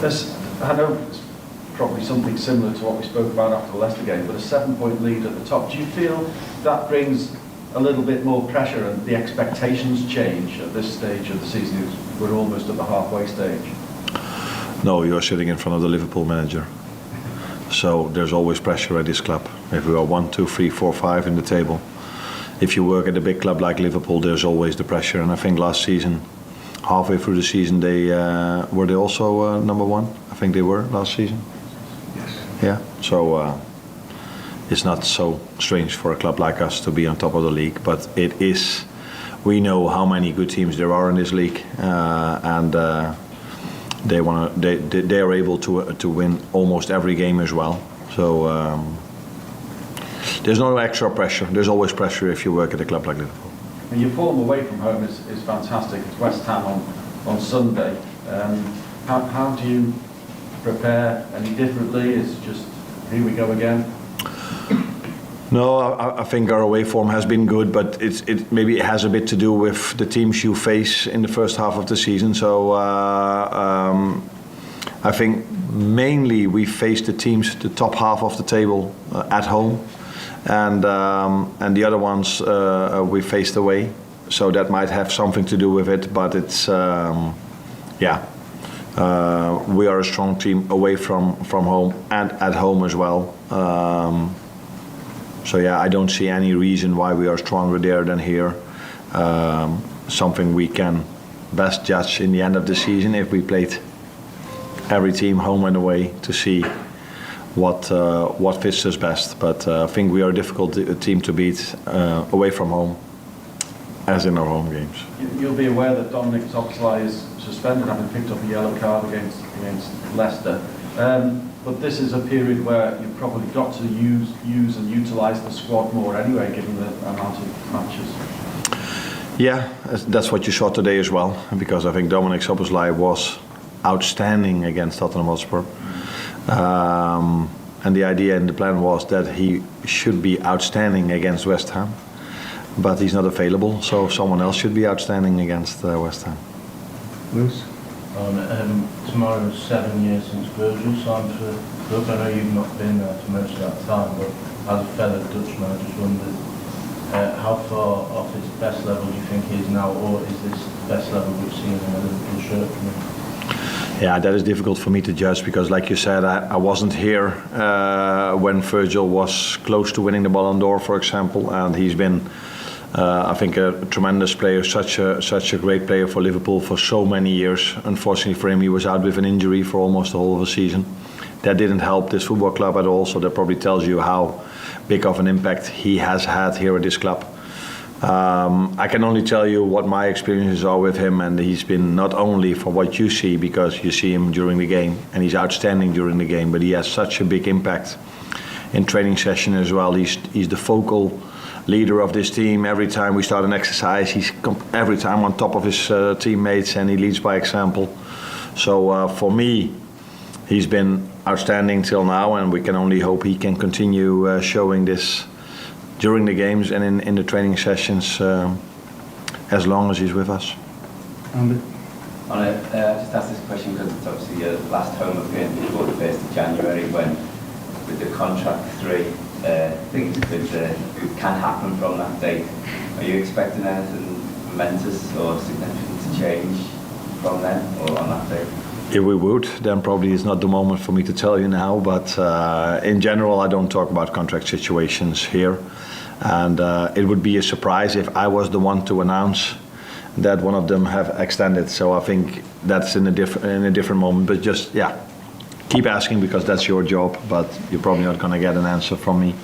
I know it's probably something similar to what we spoke about after the Leicester game, but a 7-point lead at the top. Do you feel that brings a little bit more pressure and the expectations change at this stage of the season? We're almost at the halfway stage. No, you're sitting in front of the Liverpool manager. So there's always pressure at this club. If we are 1, 2, 3, 4, 5 in the table, if you work at a big club like Liverpool, there's always the pressure. And I think last season, halfway through the season, were they also number 1? I think they were last season. Yes. Yeah. So it's not so strange for a club like us to be on top of the league, but it is. We know how many good teams there are in this league, and they are able to win almost every game as well. So there's no extra pressure. There's always pressure if you work at a club like Liverpool. And your form away from home is fantastic. It's West Ham on Sunday. How do you prepare any differently? Is it just here we go again? No, I think our away form has been good, but it maybe it has a bit to do with the teams you face in the first half of the season. So I think mainly we faced the teams, the top half of the table at home, and the other ones we faced away. So that might have something to do with it, but it's we are a strong team away from home and at home as well. So yeah, I don't see any reason why we are stronger there than here. Something we can best judge in the end of the season if we played every team home and away to see what fits us best. But I think we are a difficult team to beat away from home, as in our home games. You'll be aware that Dominic Szoboszlai is suspended, having picked up a yellow card against Leicester. But this is a period where you've probably got to use and utilise the squad more anyway, given the amount of matches. Yeah, that's what you saw today as well, because I think Dominic Szoboszlai was outstanding against Tottenham Hotspur. And the idea and the plan was that he should be outstanding against West Ham, but he's not available, so someone else should be outstanding against West Ham. Lewis? Tomorrow is 7 years since Virgil signed for the club. I know you've not been there for most of that time, but as a fellow Dutchman, I just wondered how far off his best level do you think he is now, or is this the best level we've seen in a Liverpool shirt from him? Yeah, that is difficult for me to judge because, like you said, I wasn't here when Virgil was close to winning the Ballon d'Or, for example, and he's been, I think, a tremendous player, such a great player for Liverpool for so many years. Unfortunately for him, he was out with an injury for almost the whole of the season. That didn't help this football club at all, so that probably tells you how big of an impact he has had here at this club. I can only tell you what my experiences are with him, and he's been not only for what you see, because you see him during the game, and he's outstanding during the game, but he has such a big impact in training session as well. He's the focal leader of this team. Every time we start an exercise, he's every time on top of his teammates, and he leads by example. So for me, he's been outstanding till now, and we can only hope he can continue showing this during the games and in the training sessions as long as he's with us. Andy? I just asked this question because it's obviously your last home game before the 1st of January, when with the contract 3, things can happen from that date. Are you expecting anything momentous or significant to change from then or on that date? If we would, then probably it's not the moment for me to tell you now, but in general I don't talk about contract situations here, and it would be a surprise if I was the one to announce that one of them have extended. So I think that's in a different moment, but just keep asking because that's your job, but you're probably not going to get an answer from me.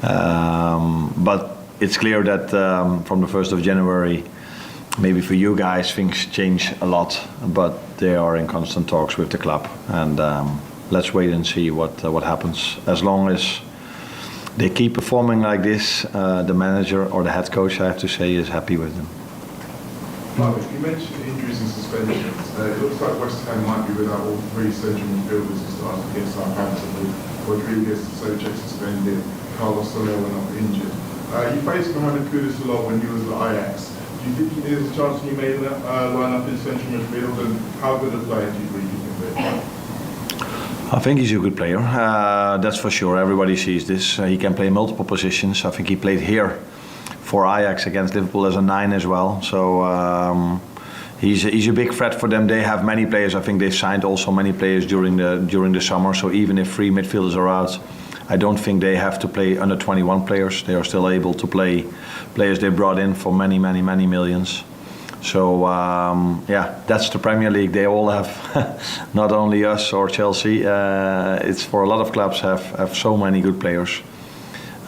But it's clear that from the 1st of January, maybe for you guys things change a lot, but they are in constant talks with the club, and let's wait and see what happens. As long as they keep performing like this, the manager or the head coach, I have to say, is happy with them. Mark, you mentioned injuries and suspensions. It looks like West Ham might be without all 3 central midfielders to start against Southampton, with Rodriguez, Socek suspended, Carlos Soler went off injured. You faced Mohamed Kudus a lot when you was at Ajax. Do you think there's a chance you may line up in central midfield, and how good a player do you really think they are? I think he's a good player, that's for sure. Everybody sees this. He can play multiple positions. I think he played here for Ajax against Liverpool as a 9 as well. So he's a big threat for them. They have many players. I think they've signed also many players during the summer. So even if 3 midfielders are out, I don't think they have to play under 21 players. They are still able to play players they brought in for many millions. So yeah, that's the Premier League. They all have, not only us or Chelsea. It's for a lot of clubs have so many good players.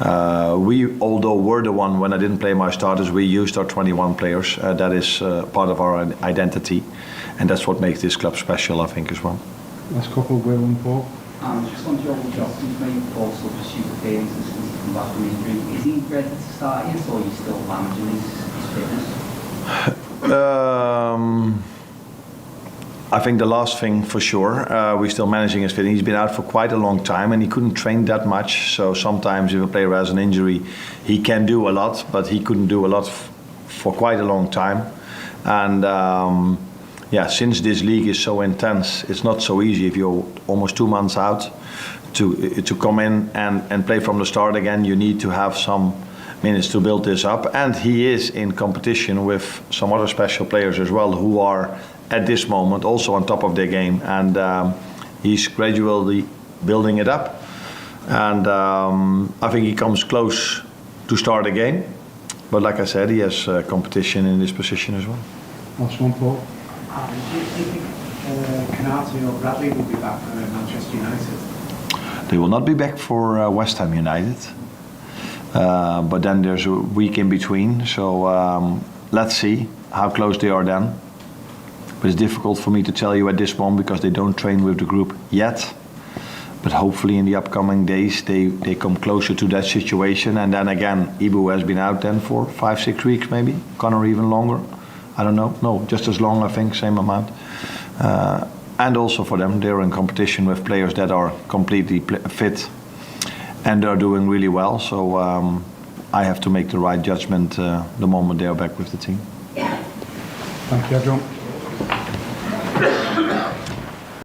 We, although were the one when I didn't play my starters, we used our 21 players. That is part of our identity, and that's what makes this club special, I think, as well. Last couple, Will and Paul. Just on Joel Johnson's main also pursued appearances since he come back from injury. Is he ready to start yet, or are you still managing his fitness? I think the last thing for sure, we're still managing his fitness. He's been out for quite a long time and he couldn't train that much. So sometimes if a player has an injury, he can do a lot, but he couldn't do a lot for quite a long time. And yeah, since this league is so intense, it's not so easy if you're almost 2 months out to come in and play from the start again. You need to have some minutes to build this up, and he is in competition with some other special players as well who are at this moment also on top of their game, and he's gradually building it up, and I think he comes close to start a game, but like I said, he has competition in this position as well. Last one, Paul. Do you think Canati or Bradley will be back for Manchester United? They will not be back for West Ham United. But then there's a week in between, so let's see how close they are then. But it's difficult for me to tell you at this moment because they don't train with the group yet. But hopefully in the upcoming days they come closer to that situation. And then again, Ibu has been out then for 5-6 weeks maybe, Connor even longer. I don't know, no, just as long I think, same amount. And also for them, they're in competition with players that are completely fit. And they're doing really well, so I have to make the right judgment the moment they are back with the team. Thank you, everyone.